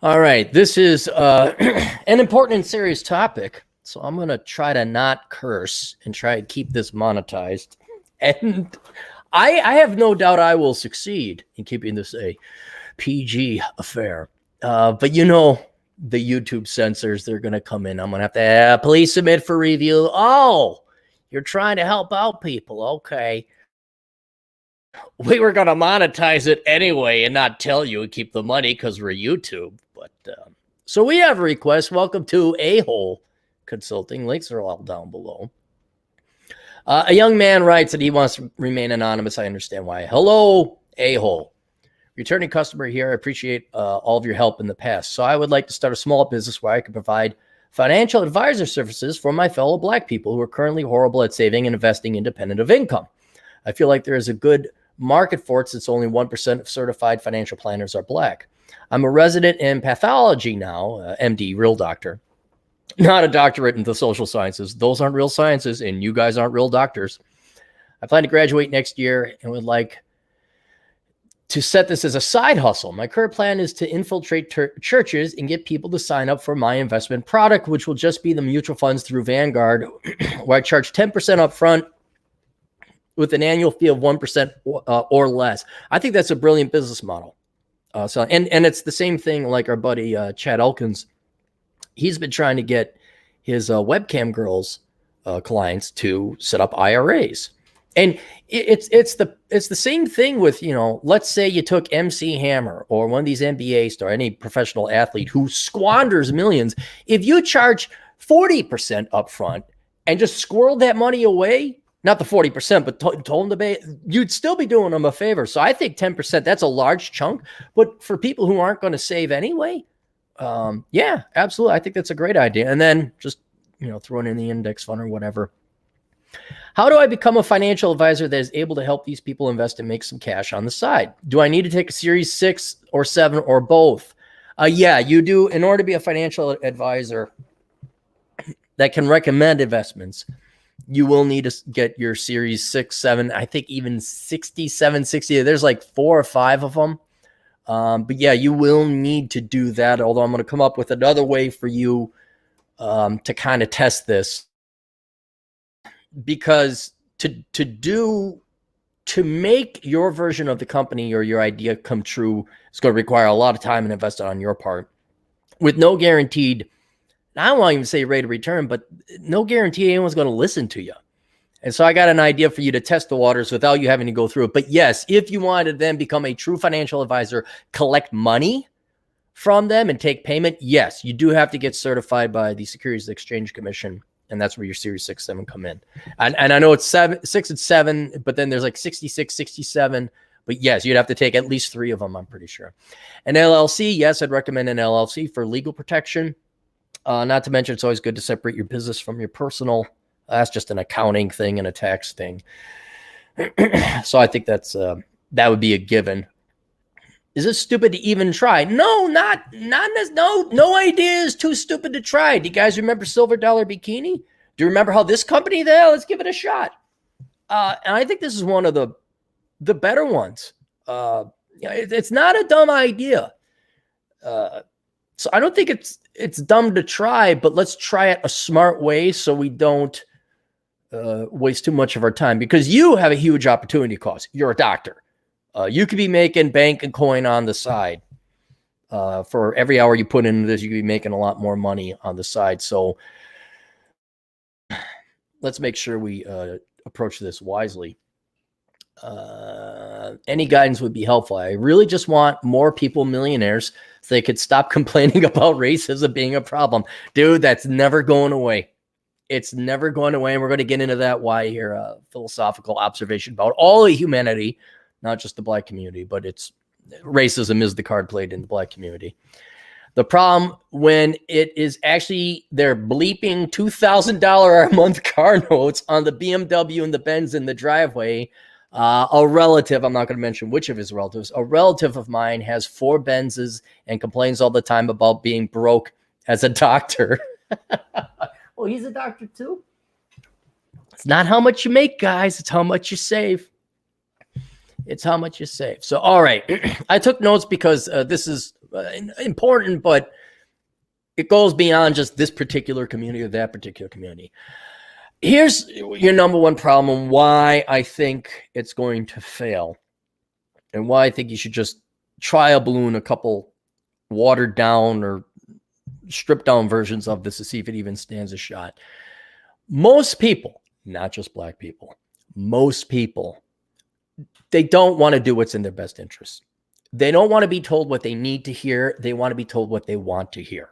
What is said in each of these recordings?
All right, this is an important and serious topic, so I'm going to try to not curse and try to keep this monetized. And I have no doubt I will succeed in keeping this a PG affair. But you know, the YouTube censors, they're going to come in. I'm going to have to, please submit for review. Oh, you're trying to help out people. Okay. We were going to monetize it anyway and not tell you and keep the money because we're YouTube. But so we have a request. Welcome to A-Hole Consulting. Links are all down below. A young man writes that he wants to remain anonymous. I understand why. Hello, A-Hole. Returning customer here. I appreciate all of your help in the past. So I would like to start a small business where I could provide financial advisor services for my fellow Black people who are currently horrible at saving and investing independent of income. I feel like there is a good market for it since only 1% of certified financial planners are Black. I'm a resident in pathology now, MD, real doctor, not a doctorate in the social sciences. Those aren't real sciences, and you guys aren't real doctors. I plan to graduate next year and would like to set this as a side hustle. My current plan is to infiltrate churches and get people to sign up for my investment product, which will just be the mutual funds through Vanguard, where I charge 10% up front with an annual fee of 1% or less. I think that's a brilliant business model. And it's the same thing like our buddy Chad Elkins. He's been trying to get his webcam girls clients to set up IRAs. And it's the same thing with, you know, let's say you took MC Hammer or one of these NBA stars, any professional athlete who squanders millions. If you charge 40% upfront and just squirreled that money away, not the 40%, but told them to pay, you'd still be doing them a favor. So I think 10%, that's a large chunk. But for people who aren't going to save anyway, yeah, absolutely. I think that's a great idea. And then just, you know, throw it in the index fund or whatever. How do I become a financial advisor that is able to help these people invest and make some cash on the side? Do I need to take a Series 6 or 7 or both? Yeah, you do. In order to be a financial advisor that can recommend investments, you will need to get your Series 6, 7, I think even 67, 60. There's like 4 or 5 of them. But yeah, you will need to do that. Although I'm going to come up with another way for you to kind of test this. Because to make your version of the company or your idea come true, it's going to require a lot of time and investment on your part with no guaranteed, I don't want to even say rate of return, but no guarantee anyone's going to listen to you. And so I got an idea for you to test the waters without you having to go through it. But yes, if you want to then become a true financial advisor, collect money from them and take payment, yes, you do have to get certified by the Securities and Exchange Commission. And that's where your Series 6, 7 come in. And I know it's 6 and 7, but then there's like 66, 67. But yes, you'd have to take at least 3 of them, I'm pretty sure. An LLC, yes, I'd recommend an LLC for legal protection. Not to mention, it's always good to separate your business from your personal. That's just an accounting thing and a tax thing. So I think that's that would be a given. Is it stupid to even try? No, no idea is too stupid to try. Do you guys remember Silver Dollar Bikini? Do you remember how this company there? Let's give it a shot. And I think this is one of the better ones. It's not a dumb idea. So I don't think it's dumb to try, but let's try it a smart way so we don't waste too much of our time, because you have a huge opportunity cost. You're a doctor. You could be making bank and coin on the side. For every hour you put into this, you could be making a lot more money on the side. So let's make sure we approach this wisely. Any guidance would be helpful. I really just want more people millionaires so they could stop complaining about racism being a problem. Dude, that's never going away. It's never going away. And we're going to get into that why here, philosophical observation about all of humanity, not just the Black community, but racism is the card played in the Black community. The problem when it is actually they're bleeping $2,000 a month car notes on the BMW and the Benz in the driveway. A relative, I'm not going to mention which of his relatives, a relative of mine has 4 Benzes and complains all the time about being broke as a doctor. Well, he's a doctor too. It's not how much you make, guys. It's how much you save. It's how much you save. So, all right. I took notes because this is important, but it goes beyond just this particular community or that particular community. Here's your number one problem, why I think it's going to fail, and why I think you should just trial balloon a couple watered down or stripped down versions of this to see if it even stands a shot. Most people, not just black people, most people, they don't want to do what's in their best interest. They don't want to be told what they need to hear. They want to be told what they want to hear.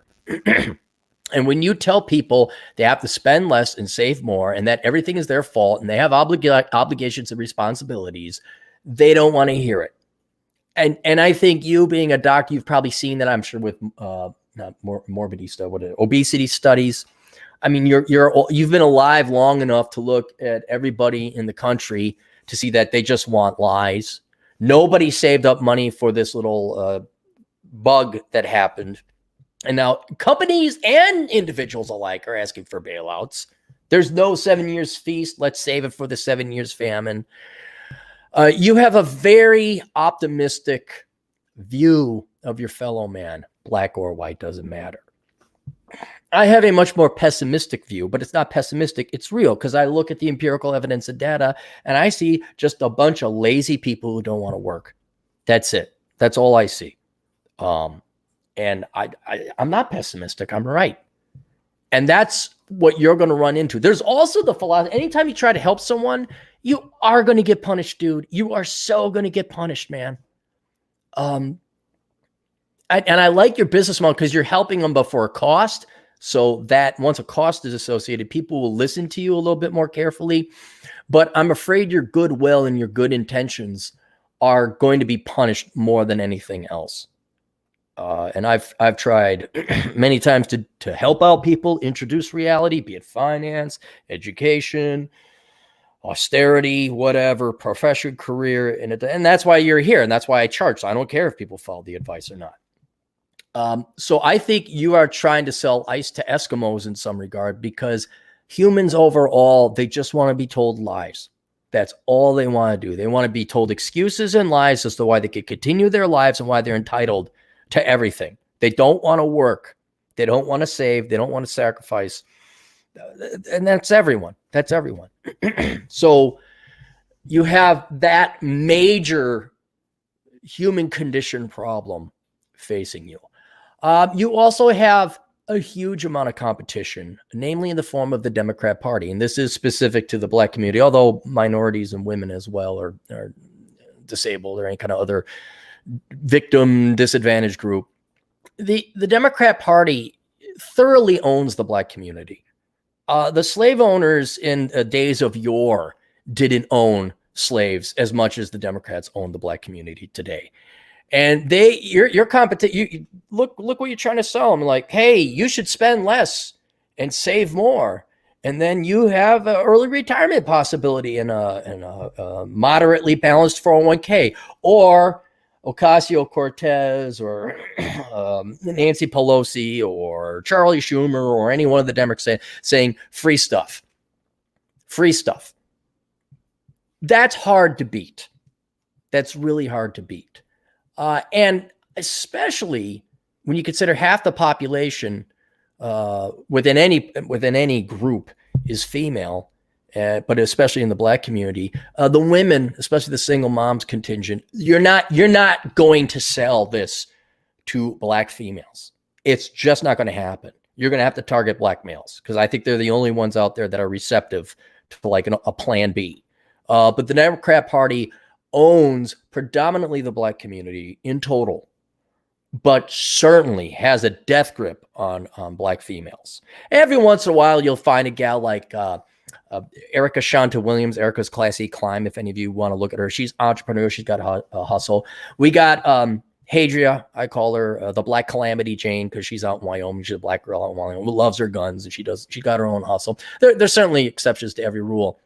And when you tell people they have to spend less and save more and that everything is their fault and they have obligations and responsibilities, they don't want to hear it. And I think you being a doctor, you've probably seen that, I'm sure, with obesity studies. I mean, you've been alive long enough to look at everybody in the country to see that they just want lies. Nobody saved up money for this little bug that happened. And now companies and individuals alike are asking for bailouts. There's no 7 years feast. Let's save it for the 7 years famine. You have a very optimistic view of your fellow man, black or white, doesn't matter. I have a much more pessimistic view, but it's not pessimistic. It's real, because I look at the empirical evidence and data and I see just a bunch of lazy people who don't want to work. That's it. That's all I see. And I'm not pessimistic. I'm right. And that's what you're going to run into. There's also the philosophy. Anytime you try to help someone, you are going to get punished, dude. You are so going to get punished, man. And I like your business model because you're helping them before a cost. So that once a cost is associated, people will listen to you a little bit more carefully. But I'm afraid your goodwill and your good intentions are going to be punished more than anything else. And I've tried many times to help out people, introduce reality, be it finance, education, austerity, whatever, profession, career. And that's why you're here. And that's why I charge. So I don't care if people follow the advice or not. So I think you are trying to sell ice to Eskimos in some regard, because humans overall, they just want to be told lies. That's all they want to do. They want to be told excuses and lies as to why they could continue their lives and why they're entitled to everything. They don't want to work. They don't want to save. They don't want to sacrifice. And that's everyone. That's everyone. So you have that major human condition problem facing you. You also have a huge amount of competition, namely in the form of the Democrat Party. And this is specific to the black community, although minorities and women as well are disabled or any kind of other victim disadvantaged group. The Democrat Party thoroughly owns the black community. The slave owners in days of yore didn't own slaves as much as the Democrats own the black community today. And you're competent. You look what you're trying to sell them. Like, hey, you should spend less and save more, and then you have an early retirement possibility and a moderately balanced 401k, or Ocasio-Cortez, or Nancy Pelosi, or Charlie Schumer, or any one of the Democrats saying free stuff. Free stuff. That's hard to beat. That's really hard to beat. And especially when you consider half the population within any group is female, but especially in the black community, the women, especially the single moms contingent, you're not going to sell this to black females. It's just not going to happen. You're going to have to target black males, because I think they're the only ones out there that are receptive to like a plan B. But the Democrat Party owns predominantly the black community in total, but certainly has a death grip on black females. Every once in a while, you'll find a gal like Erica Shanta Williams. Erica's Classy Climb, if any of you want to look at her. She's entrepreneur. She's got a hustle. We got Hadria, I call her the Black Calamity Jane, because she's out in Wyoming. She's a black girl out in Wyoming who loves her guns, and she got her own hustle. There's certainly exceptions to every rule.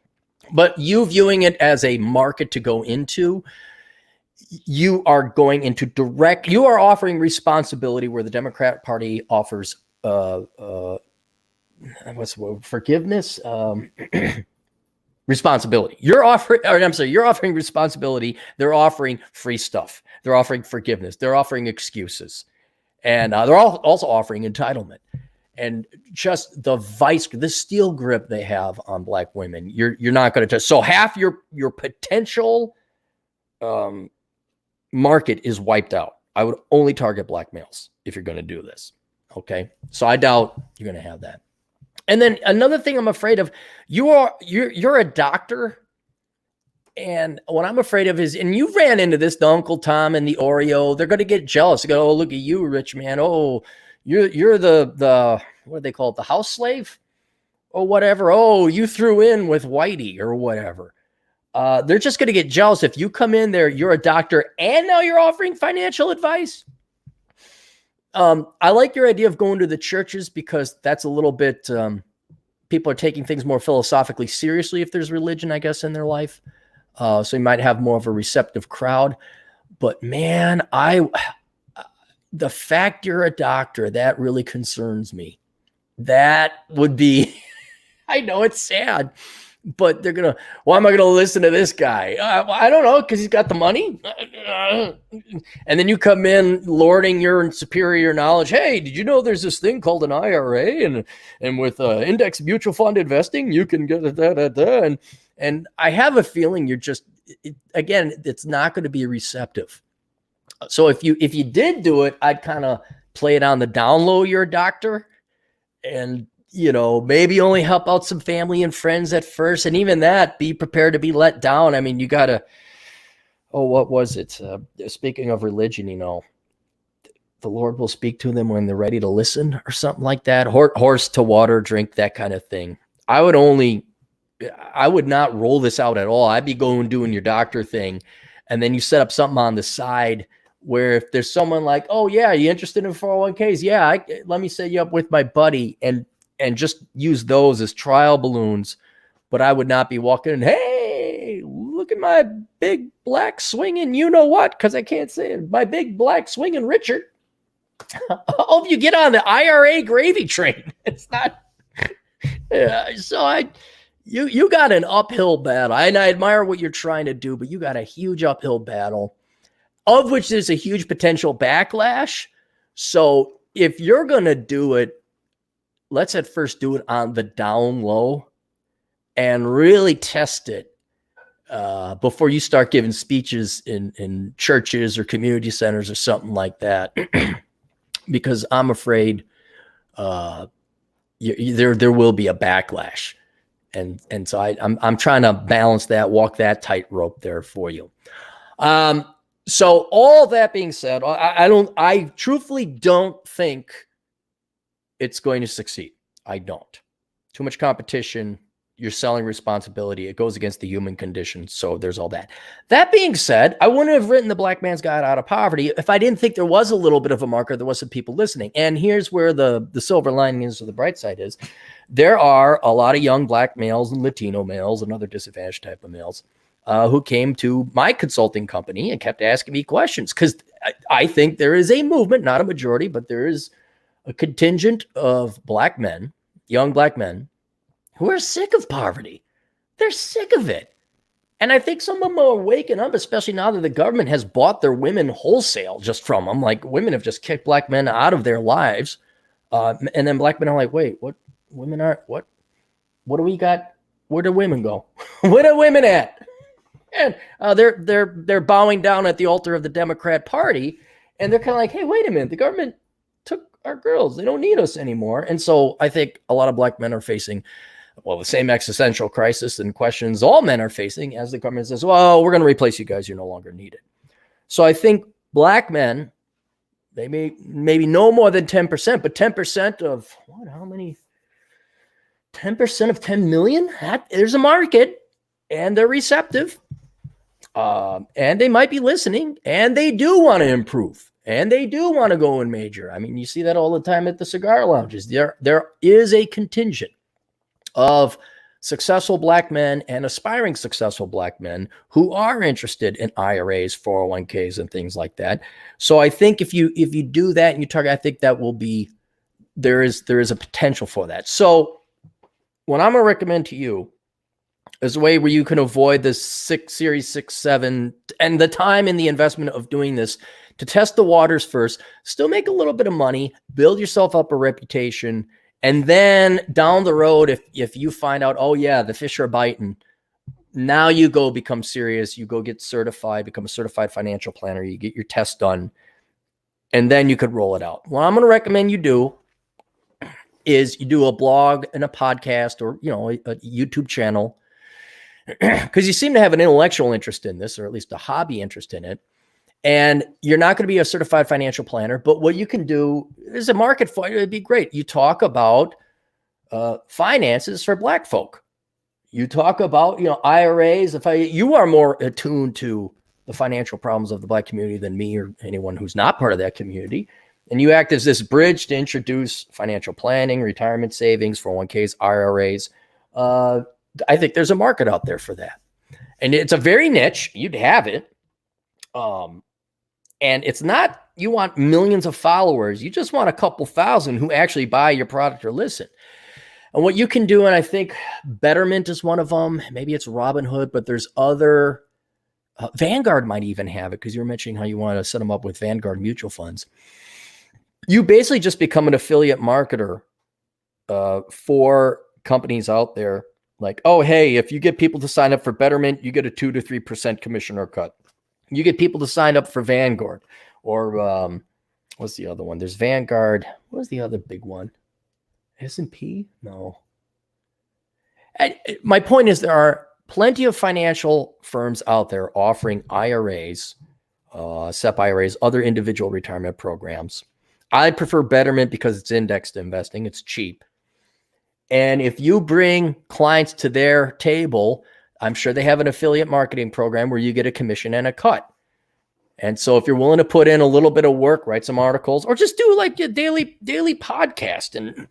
But you viewing it as a market to go into, you are going into you are offering responsibility where the Democrat Party offers forgiveness, responsibility. You're offering responsibility. They're offering free stuff. They're offering forgiveness. They're offering excuses. And they're also offering entitlement. And just the the steel grip they have on black women, you're not going to touch. So half your potential market is wiped out. I would only target black males if you're going to do this. Okay. So I doubt you're going to have that. And then another thing I'm afraid of, you're a doctor. And what I'm afraid of is, and you ran into this, the Uncle Tom and the Oreo, they're going to get jealous. They go, oh, look at you, rich man. Oh, you're the what do they call it? The house slave or whatever. Oh, you threw in with Whitey or whatever. They're just going to get jealous if you come in there, you're a doctor, and now you're offering financial advice. I like your idea of going to the churches because that's a little bit, people are taking things more philosophically seriously if there's religion, I guess, in their life. So you might have more of a receptive crowd. But man, the fact you're a doctor, that really concerns me. That would be, I know it's sad, but they're going to, why am I going to listen to this guy? I don't know, because he's got the money. And then you come in lording your superior knowledge. Hey, did you know there's this thing called an IRA? And with index mutual fund investing, you can get da. And I have a feeling you're just, again, it's not going to be receptive. So if you did do it, I'd kind of play it on the down low. You're a doctor, and maybe only help out some family and friends at first, and even that, be prepared to be let down. I mean, you gotta. Oh, what was it? Speaking of religion, the Lord will speak to them when they're ready to listen, or something like that. Horse to water, drink, that kind of thing. I would not roll this out at all. I'd be doing your doctor thing, and then you set up something on the side where if there's someone like, oh yeah, you interested in 401ks? Yeah, let me set you up with my buddy, and just use those as trial balloons. But I would not be walking in, hey, look at my big black swinging, you know what? Because I can't say it. My big black swinging Richard. I hope you get on the IRA gravy train. It's not. You got an uphill battle. And I admire what you're trying to do, but you got a huge uphill battle, of which there's a huge potential backlash. So if you're going to do it, let's at first do it on the down low and really test it before you start giving speeches in churches or community centers or something like that. Because I'm afraid there will be a backlash. And so I'm trying to balance that, walk that tightrope there for you. So all that being said, I truthfully don't think it's going to succeed. I don't. Too much competition. You're selling responsibility. It goes against the human condition. So there's all that. That being said, I wouldn't have written The Black Man's Guide Out of Poverty if I didn't think there was a little bit of a marker. There was some people listening. And here's where the silver lining is, or the bright side is. There are a lot of young black males and Latino males and other disadvantaged type of males who came to my consulting company and kept asking me questions, because I think there is a movement, not a majority, but there is a contingent of black men, young black men, who are sick of poverty. They're sick of it. And I think some of them are waking up, especially now that the government has bought their women wholesale just from them. Like, women have just kicked black men out of their lives. And then black men are like, wait, what? Women aren't, what do we got? Where do women go? Where are women at? And they're bowing down at the altar of the Democrat Party. And they're kind of like, hey, wait a minute. The government took our girls. They don't need us anymore. And so I think a lot of black men are facing, the same existential crisis and questions all men are facing as the government says, well, we're going to replace you guys. You're no longer needed. So I think black men, they maybe no more than 10%, but 10% of how many? 10% of 10 million? There's a market, and they're receptive. And they might be listening, and they do want to improve, and they do want to go and major. I mean, you see that all the time at the cigar lounges. There is a contingent of successful black men and aspiring successful black men who are interested in IRAs, 401ks, and things like that. So I think if you do that and you target, I think that will be, there is a potential for that. So what I'm going to recommend to you is a way where you can avoid the Series 6, 7, and the time and the investment of doing this to test the waters first, still make a little bit of money, build yourself up a reputation. And then down the road, if you find out, oh yeah, the fish are biting, now you go become serious. You go get certified, become a certified financial planner. You get your test done, and then you could roll it out. What I'm going to recommend you do is you do a blog and a podcast, or a YouTube channel, because you seem to have an intellectual interest in this, or at least a hobby interest in it. And you're not going to be a certified financial planner, but what you can do is a market for it. It'd be great. You talk about finances for Black folk. You talk about, IRAs. You are more attuned to the financial problems of the Black community than me or anyone who's not part of that community. And you act as this bridge to introduce financial planning, retirement savings, 401ks, IRAs. I think there's a market out there for that. And it's a very niche. You'd have it. And it's not, you want millions of followers. You just want a couple thousand who actually buy your product or listen. And what you can do, and I think Betterment is one of them. Maybe it's Robinhood, but there's other. Vanguard might even have it, because you were mentioning how you want to set them up with Vanguard mutual funds. You basically just become an affiliate marketer for companies out there. Like, oh, hey, if you get people to sign up for Betterment, you get a 2 to 3% commission or cut. You get people to sign up for Vanguard, or what's the other one? There's Vanguard. What was the other big one? S&P? No. My point is, there are plenty of financial firms out there offering IRAs, SEP IRAs, other individual retirement programs. I prefer Betterment because it's indexed investing. It's cheap. And if you bring clients to their table, I'm sure they have an affiliate marketing program where you get a commission and a cut. And so if you're willing to put in a little bit of work, write some articles, or just do like a daily podcast and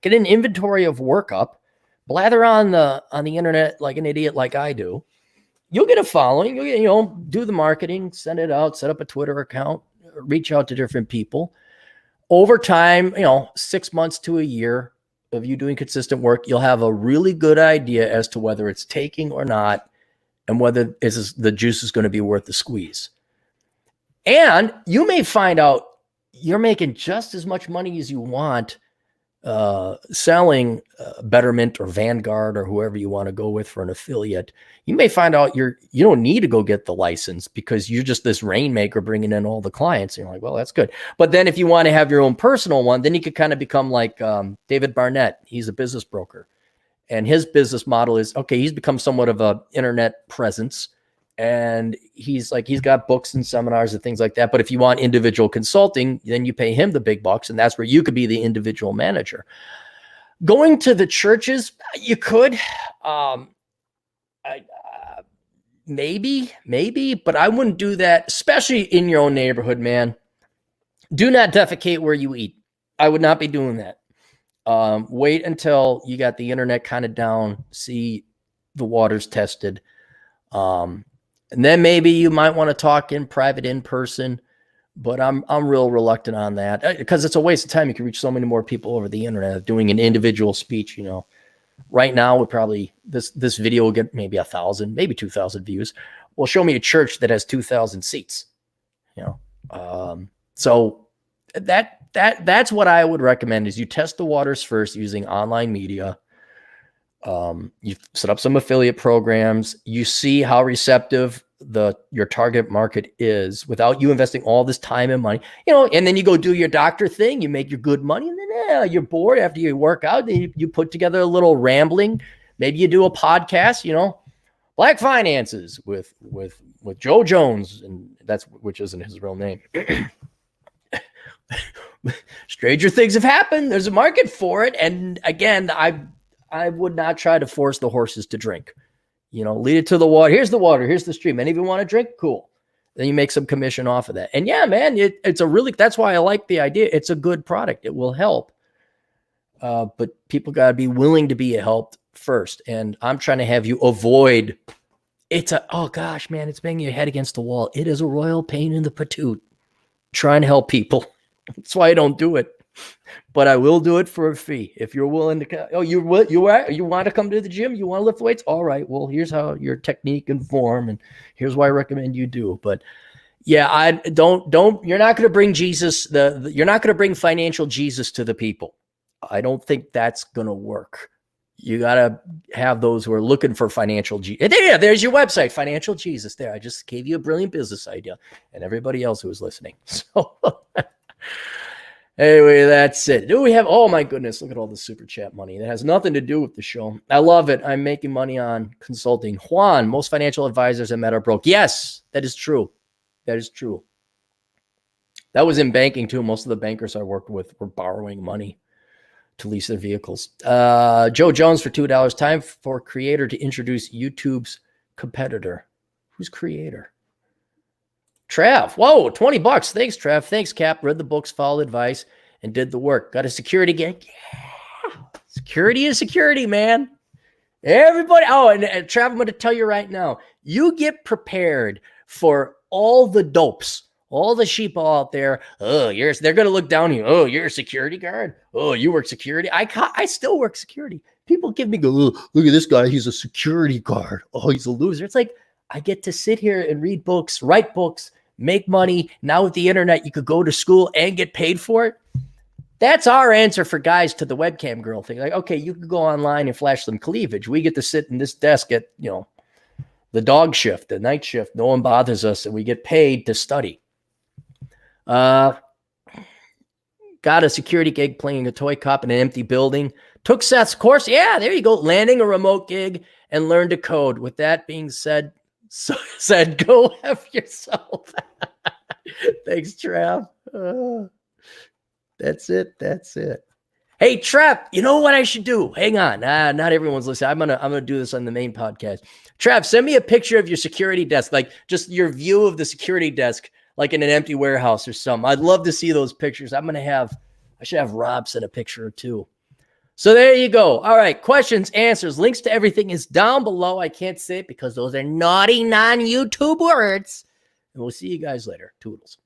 get an inventory of work up, blather on the internet like an idiot like I do, you'll get a following. You'll do the marketing, send it out, set up a Twitter account, reach out to different people. Over time, 6 months to a year of you doing consistent work, you'll have a really good idea as to whether it's taking or not, and whether the juice is going to be worth the squeeze. And you may find out you're making just as much money as you want selling Betterment or Vanguard or whoever you want to go with for an affiliate. You may find out you don't need to go get the license, because you're just this rainmaker bringing in all the clients. And you're like, well, that's good. But then if you want to have your own personal one, then you could kind of become like David Barnett. He's a business broker. And his business model is, okay, he's become somewhat of an internet presence. And he's got books and seminars and things like that. But if you want individual consulting, then you pay him the big bucks. And that's where you could be the individual manager. Going to the churches, you could, maybe, but I wouldn't do that, especially in your own neighborhood, man. Do not defecate where you eat. I would not be doing that. Wait until you got the internet kind of down, see the waters tested. And then maybe you might want to talk in private, in person, but I'm real reluctant on that, because it's a waste of time. You can reach so many more people over the internet doing an individual speech. Right now would probably, this video will get maybe 1,000, maybe 2,000 views. Well, show me a church that has 2,000 seats, so that's what I would recommend, is you test the waters first using online media. You set up some affiliate programs. You see how receptive your target market is without you investing all this time and money, and then you go do your doctor thing. You make your good money, and then you're bored after you work out. Then you put together a little rambling. Maybe you do a podcast, Black Finances with Joe Jones, and which isn't his real name. Stranger things have happened. There's a market for it. And again, I would not try to force the horses to drink. Lead it to the water. Here's the water. Here's the stream. Any of you want to drink? Cool. Then you make some commission off of that. And yeah, man, that's why I like the idea. It's a good product. It will help. But people got to be willing to be helped first. And I'm trying to have you avoid. Oh gosh, man, it's banging your head against the wall. It is a royal pain in the patoot trying to help people. That's why I don't do it. But I will do it for a fee. If you're willing to, you want to come to the gym, you want to lift weights. All right. Well, here's how your technique and form, and here's why I recommend you do. But Yeah, I don't. You're not going to bring Jesus. You're not going to bring financial Jesus to the people. I don't think that's going to work. You got to have those who are looking for financial Jesus. Yeah, there's your website, Financial Jesus. There, I just gave you a brilliant business idea, and everybody else who was listening. So, anyway, that's it. Do we have? Oh my goodness! Look at all the super chat money. That has nothing to do with the show. I love it. I'm making money on consulting. Juan, most financial advisors I met are broke. Yes, that is true. That is true. That was in banking too. Most of the bankers I worked with were borrowing money to lease their vehicles. Joe Jones for $2. Time for creator to introduce YouTube's competitor. Who's creator? Trav. Whoa, $20. Thanks, Trav. Thanks, Cap. Read the books, followed advice, and did the work. Got a security gig. Yeah. Security is security, man. Everybody. Oh, and Trav, I'm going to tell you right now, you get prepared for all the dopes, all the sheep out there. Oh, they're going to look down on you. Oh, you're a security guard. Oh, you work security. I still work security. People give me, oh, look at this guy. He's a security guard. Oh, he's a loser. It's like, I get to sit here and read books, write books, make money. Now with the internet, you could go to school and get paid for it. That's our answer for guys to the webcam girl thing. Like, okay, you can go online and flash some cleavage. We get to sit in this desk at, the dog shift, the night shift. No one bothers us, and we get paid to study. Got a security gig playing a toy cop in an empty building. Took Seth's course. Yeah, there you go. Landing a remote gig and learned to code. With that being said, go F yourself. Thanks, Trav. That's it. Hey, Trav, you know what I should do? Hang on. Not everyone's listening. I'm gonna do this on the main podcast. Trav, send me a picture of your security desk, like just your view of the security desk, like in an empty warehouse or something. I'd love to see those pictures. I should have Rob send a picture or two. So there you go. All right. Questions, answers, links to everything is down below. I can't say it because those are naughty non-YouTube words. And we'll see you guys later. Toodles.